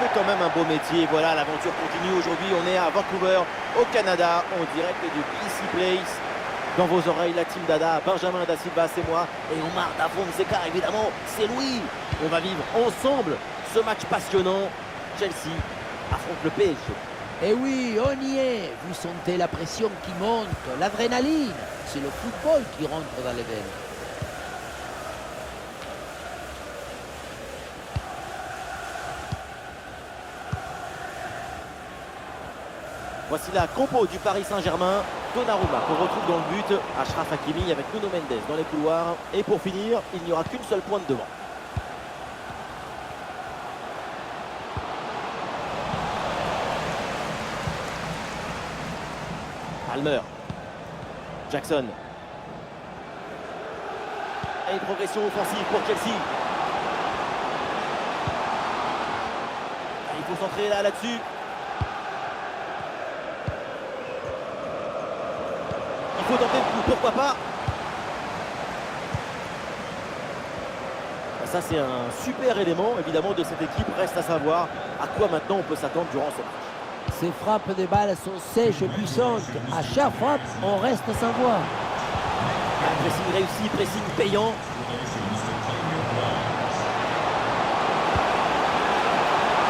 fait quand même un beau métier. Voilà, l'aventure continue. Aujourd'hui, on est à Vancouver, au Canada, en direct du BC Place. Dans vos oreilles, la team Dada, Benjamin Da Silva, c'est moi. Et Omar Fonseca, évidemment, c'est Louis. On va vivre ensemble ce match passionnant. Chelsea affronte le PSG. Et oui, on y est. Vous sentez la pression qui monte, l'adrénaline. C'est le football qui rentre dans les veines. Voici la compo du Paris Saint-Germain. Donnarumma qu'on retrouve dans le but. Achraf Hakimi avec Nuno Mendes dans les couloirs. Et pour finir, il n'y aura qu'une seule pointe devant. Palmer. Jackson. Et une progression offensive pour Chelsea. Il faut centrer là-dessus. Il faut tenter le coup, pourquoi pas. Ça, c'est un super élément, évidemment, de cette équipe. Reste à savoir à quoi maintenant on peut s'attendre durant ce match. Ces frappes de balles sont sèches et puissantes. À chaque frappe, on reste sans voix. Un pressing réussi, pressing payant.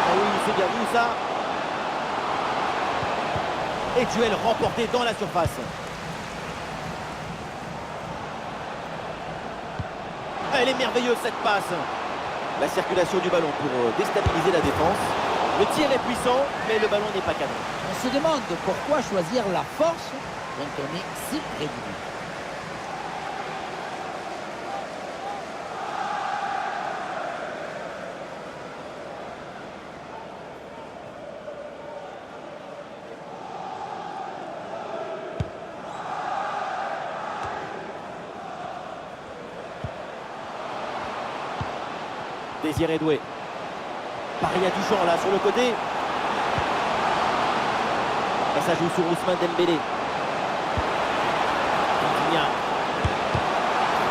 Ah oui, c'est bien vu ça. Et duel remporté dans la surface. Elle est merveilleuse cette passe. La circulation du ballon pour déstabiliser la défense. Le tir est puissant, mais le ballon n'est pas cadré. On se demande pourquoi choisir la force quand on est si près du but. Désiré Doué. Paris a du champ là sur le côté. Et ça joue sur Ousmane Dembélé. Vitinha.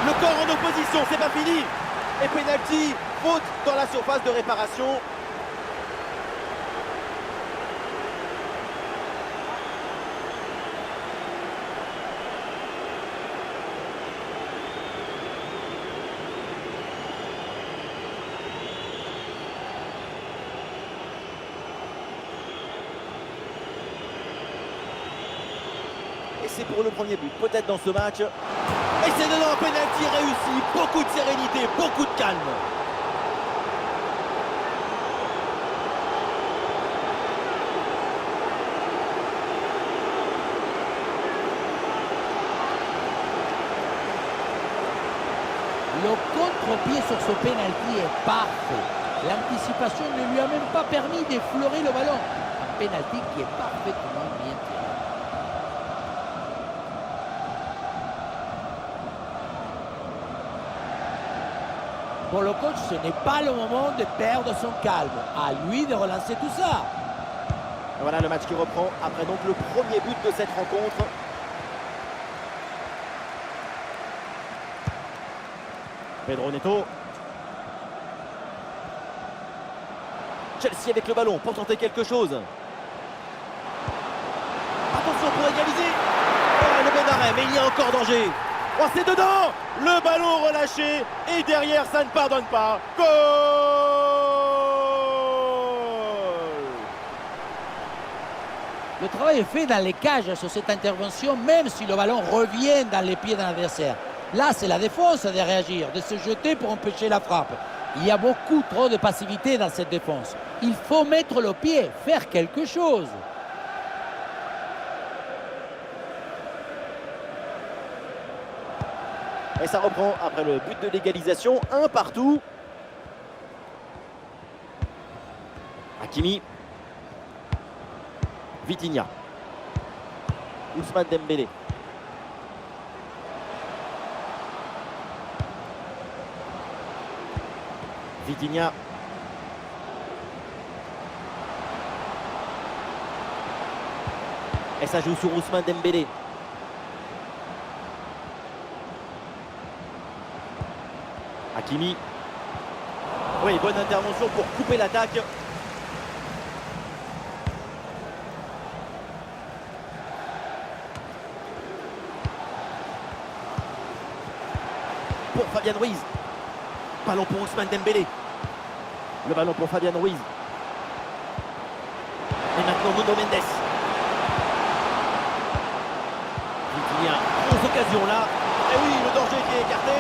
Le corps en opposition, c'est pas fini. Et penalty, faute dans la surface de réparation. Et c'est pour le premier but, peut-être dans ce match. Et c'est dedans, penalty réussi. Beaucoup de sérénité, beaucoup de calme. Le contre-pied sur ce penalty est parfait. L'anticipation ne lui a même pas permis d'effleurer le ballon. Un penalty qui est parfaitement bien tiré. Pour le coach, ce n'est pas le moment de perdre son calme. À lui de relancer tout ça. Voilà le match qui reprend après donc le premier but de cette rencontre. Pedro Neto. Chelsea avec le ballon pour tenter quelque chose. Attention pour égaliser. Oh, le bon arrêt, mais il y a encore danger. Oh, c'est dedans. Le ballon relâché. Et derrière, ça ne pardonne pas. Goal! Le travail est fait dans les cages sur cette intervention, même si le ballon revient dans les pieds d'un adversaire. Là, c'est la défense de réagir, de se jeter pour empêcher la frappe. Il y a beaucoup trop de passivité dans cette défense. Il faut mettre le pied, faire quelque chose. Et ça reprend après le but de l'égalisation. Un partout. Hakimi. Vitinha. Ousmane Dembélé. Vitinha. Et ça joue sur Ousmane Dembélé. Hakimi. Oui, bonne intervention pour couper l'attaque. pour Fabian Ruiz. Ballon pour Ousmane Dembélé. Le ballon pour Fabian Ruiz. Et maintenant Nuno Mendes. Vitinha, grosse occasion là. Et oui, le danger qui est écarté.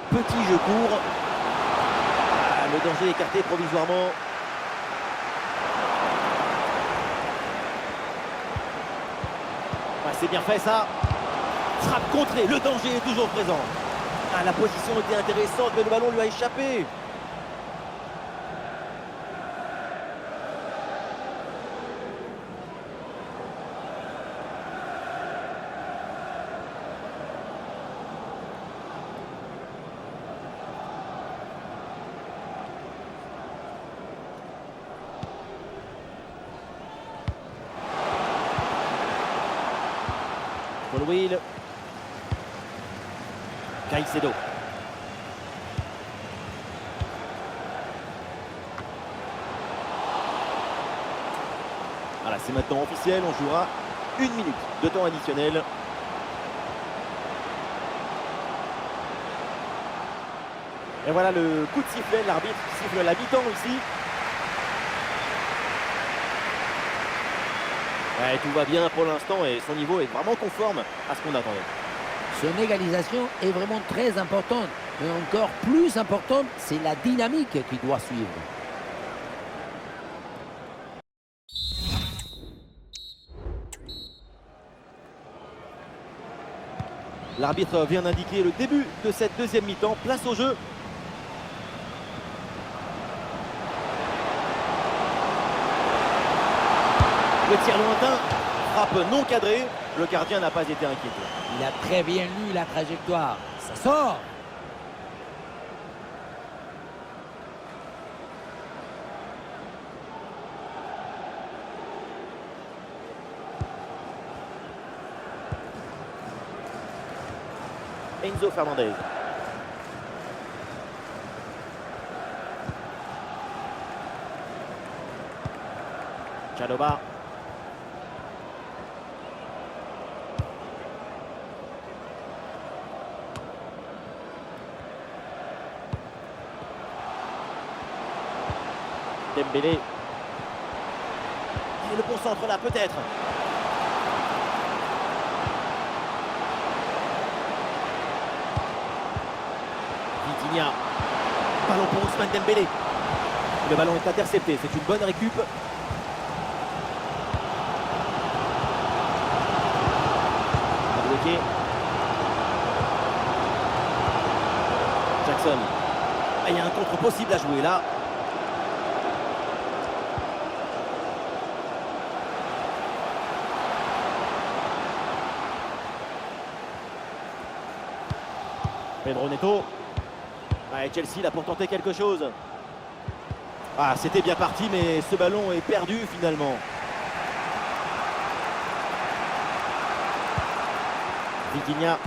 Petit jeu court. Ah, le danger écarté provisoirement. Ah, c'est bien fait ça. Frappe contrée, le danger est toujours présent. Ah, la position était intéressante, mais le ballon lui a échappé. Will. Caicedo. Voilà, c'est maintenant officiel, on jouera 1 minute de temps additionnel. Et voilà le coup de sifflet, l'arbitre siffle la mi-temps ici. Ouais, tout va bien pour l'instant et son niveau est vraiment conforme à ce qu'on attendait. Son égalisation est vraiment très importante. Mais encore plus importante, c'est la dynamique qui doit suivre. L'arbitre vient d'indiquer le début de cette deuxième mi-temps. Place au jeu. Le tir lointain, frappe non cadrée. Le gardien n'a pas été inquiété. Il a très bien lu la trajectoire. Ça sort. Enzo Fernandez. Chalobah. Dembélé. Et le bon centre là, peut-être. Vitinha. Ballon pour Ousmane Dembélé. Le ballon est intercepté, c'est une bonne récup. Bloqué. Jackson. Ah, il y a un contre possible à jouer là. Pedro Neto. Et Chelsea là pour tenter quelque chose. Ah, c'était bien parti, mais ce ballon est perdu finalement. Vitinha.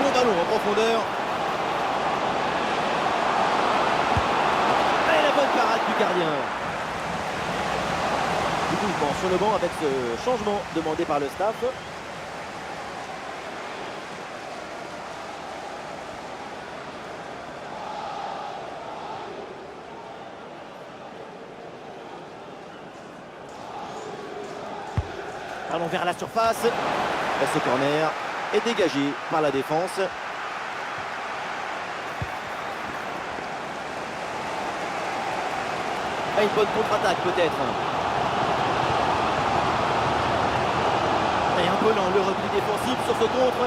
Bon ballon en profondeur. Et la bonne parade du gardien. Du coup, il pense sur le banc avec ce changement demandé par le staff. Allons vers la surface. Ce corner est dégagé par la défense. Et une bonne contre-attaque peut-être. Et un peu lent le repli défensif sur ce contre.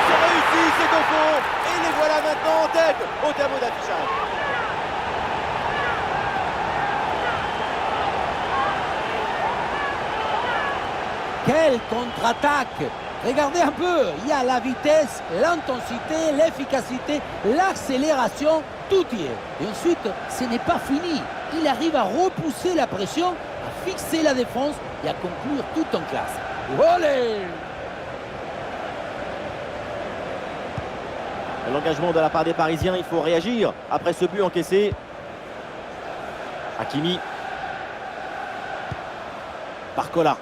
C'est réussi, c'est au fond. Et les voilà maintenant en tête au tableau d'affichage. Quelle contre-attaque! Regardez un peu, il y a la vitesse, l'intensité, l'efficacité, l'accélération, tout y est. Et ensuite, ce n'est pas fini. Il arrive à repousser la pression, à fixer la défense et à conclure tout en classe. Olé! L'engagement de la part des Parisiens, il faut réagir après ce but encaissé. Hakimi. Barcola.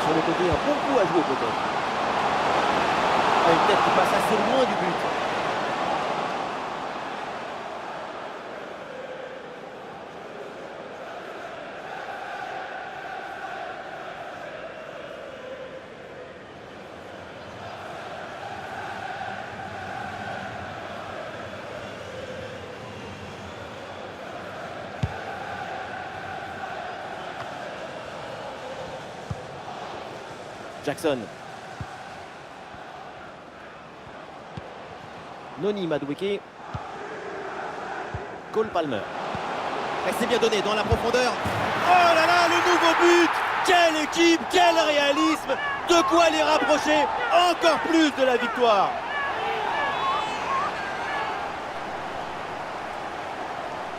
Sur le côté, un bon coup à jouer peut-être. Une tête qui passe assez loin du but. Jackson. Noni Madueke. Cole Palmer. Et c'est bien donné dans la profondeur. Oh là là, le nouveau but! Quelle équipe, quel réalisme! De quoi les rapprocher encore plus de la victoire!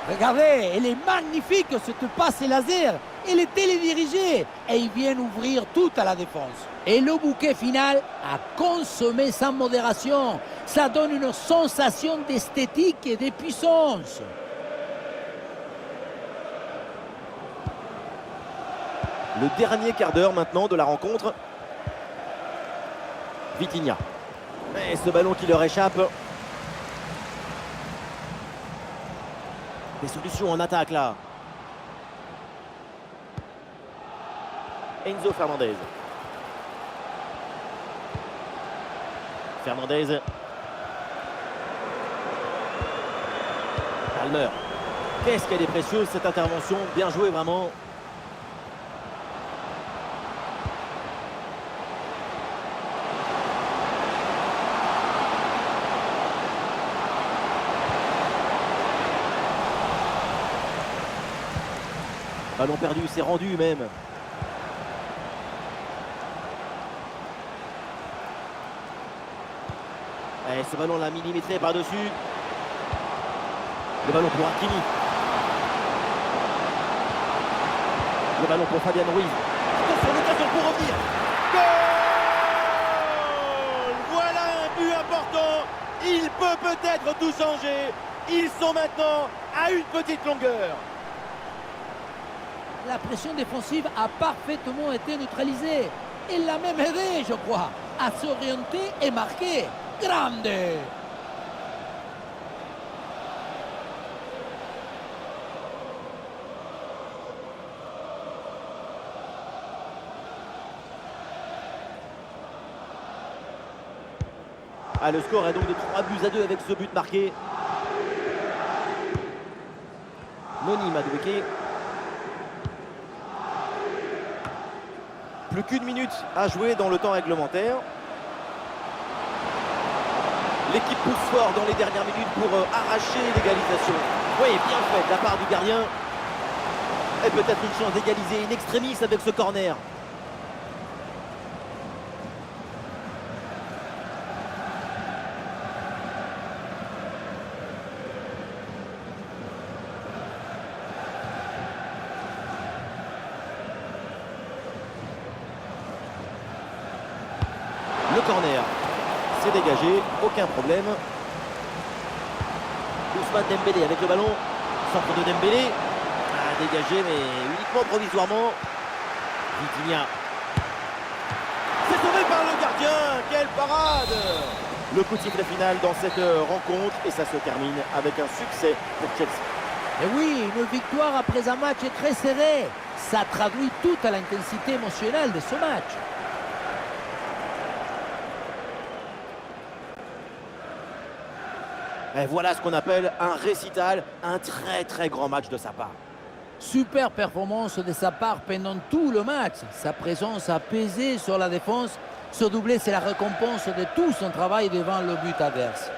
Regardez, elle est magnifique cette passe laser. Elle est télédirigée et ils viennent ouvrir tout à la défense. Et le bouquet final a consommé sans modération. Ça donne une sensation d'esthétique et de puissance. Le dernier quart d'heure maintenant de la rencontre. Vitinha. Et ce ballon qui leur échappe. Des solutions en attaque là. Enzo Fernandez. Fernandez. Palmer. Qu'est-ce qu'elle est précieuse cette intervention. Bien joué vraiment. Ballon perdu, c'est rendu même. Et ce ballon l'a millimétré par-dessus. Le ballon pour Hakimi. Le ballon pour Fabian Ruiz. Attention, l'occasion pour revenir. Goal! Voilà un but important. Il peut peut-être tout changer. Ils sont maintenant à une petite longueur. La pression défensive a parfaitement été neutralisée. Il l'a même aidé, je crois, à s'orienter et marquer. Grande! Ah, le score est donc de 3-2 avec ce but marqué. Noni Madueke. Plus qu'une minute à jouer dans le temps réglementaire. L'équipe pousse fort dans les dernières minutes pour arracher l'égalisation. Oui, bien fait de la part du gardien. Et peut-être une chance d'égaliser in extremis avec ce corner. Le corner, c'est dégagé, aucun problème. Ousmane Dembélé avec le ballon. Centre de Dembélé. Ah, dégagé, mais uniquement provisoirement. Vitinha. C'est sauvé par le gardien. Quelle parade! Le coup de sifflet final dans cette rencontre. Et ça se termine avec un succès pour Chelsea. Et oui, une victoire après un match très serré. Ça traduit toute l'intensité émotionnelle de ce match. Et voilà ce qu'on appelle un récital, un très très grand match de sa part. Super performance de sa part pendant tout le match. Sa présence a pesé sur la défense. Ce doublé, c'est la récompense de tout son travail devant le but adverse.